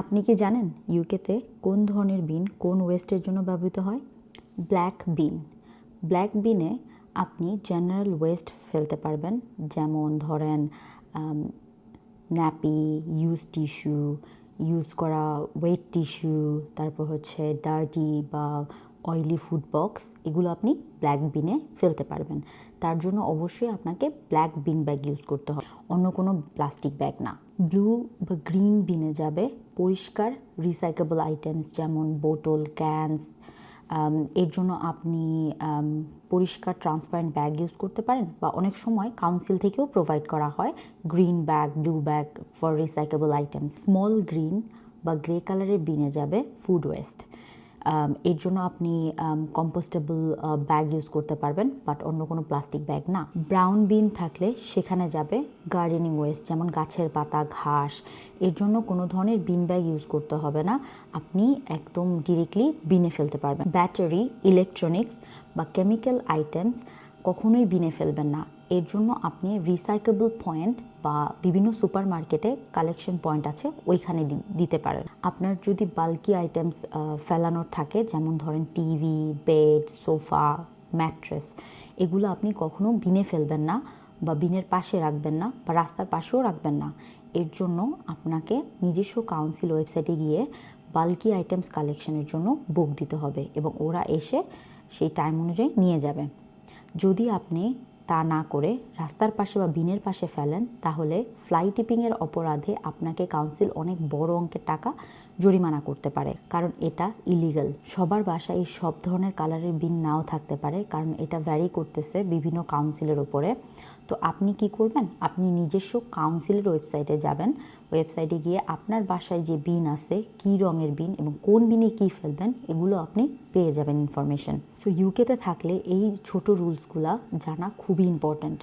আপনি কি জানেন ইউকেতে কোন ধরনের বিন কোন ওয়েস্টের জন্য ব্যবহৃত হয়? ব্ল্যাক বিন। ব্ল্যাক বিনে আপনি জেনারেল ওয়েস্ট ফেলতে পারবেন, যেমন ধরেন ন্যাপি, ইউজ টিস্যু, ইউজ করা ওয়েট টিস্যু, তারপর হচ্ছে ডার্টি বা অয়েলি ফুড বক্স, এগুলো আপনি ব্ল্যাক বিনে ফেলতে পারবেন। তার জন্য অবশ্যই আপনাকে ব্ল্যাক বিন ব্যাগ ইউজ করতে হবে, অন্য কোনো প্লাস্টিক ব্যাগ না। ব্লু বা গ্রিন বিনে যাবে পরিষ্কার রিসাইকেবল আইটেমস, যেমন বোতল, ক্যানস। এর জন্য আপনি পরিষ্কার ট্রান্সপারেন্ট ব্যাগ ইউজ করতে পারেন, বা অনেক সময় কাউন্সিল থেকেও প্রোভাইড করা হয় green bag, blue bag for recyclable item. Small green বা গ্রে কালারের বিনে যাবে ফুড ওয়েস্ট। এর জন্য আপনি কম্পোস্টেবল ব্যাগ ইউজ করতে পারবেন, বাট অন্য কোনো প্লাস্টিক ব্যাগ না। ব্রাউন বিন থাকলে সেখানে যাবে গার্ডেনিং ওয়েস্ট, যেমন গাছের পাতা, ঘাস। এর জন্য কোনো ধরনের বিন ব্যাগ ইউজ করতে হবে না, আপনি একদম ডিরেক্টলি বিনে ফেলতে পারবেন। ব্যাটারি, ইলেকট্রনিক্স বা কেমিক্যাল আইটেমস কখনোই বিনে ফেলবেন না। এর জন্য আপনি রিসাইকেবল পয়েন্ট বা বিভিন্ন সুপার মার্কেটে কালেকশন পয়েন্ট আছে, ওইখানে দিতে পারেন। আপনার যদি বাল্কি আইটেমস ফেলানোর থাকে, যেমন ধরেন টিভি, বেড, সোফা, ম্যাট্রেস, এগুলো আপনি কখনো বিনে ফেলবেন না, বা বিনের পাশে রাখবেন না, বা রাস্তার পাশেও রাখবেন না। এর জন্য আপনাকে নিজস্ব কাউন্সিল ওয়েবসাইটে গিয়ে বাল্কি আইটেমস কালেকশনের জন্য বুক দিতে হবে, এবং ওরা এসে সেই টাইম অনুযায়ী নিয়ে যাবে। যদি আপনি তা না করে রাস্তার পাশে বা বিনের পাশে ফেলেন, তাহলে ফ্লাই টিপিংয়ের অপরাধে আপনাকে কাউন্সিল অনেক বড় অঙ্কের টাকা জরিমানা করতে পারে, কারণ এটা ইলিগাল। সবার বাসায় এই সব ধরনের কালারের বিন নাও থাকতে পারে, কারণ এটা ভ্যারি করতেছে বিভিন্ন কাউন্সিলের উপরে। তো আপনি কি করবেন, আপনি নিজস্ব কাউন্সিলের ওয়েবসাইটে যাবেন। ওয়েবসাইটে গিয়ে আপনার বাসায় যে বিন আছে, কী রঙের বিন এবং কোন বিনে কী ফেলবেন, এগুলো আপনি পেয়ে যাবেন ইনফরমেশন। সো ইউকেতে থাকলে এই ছোট রুলসগুলা জানা খুবই ইম্পর্ট্যান্ট।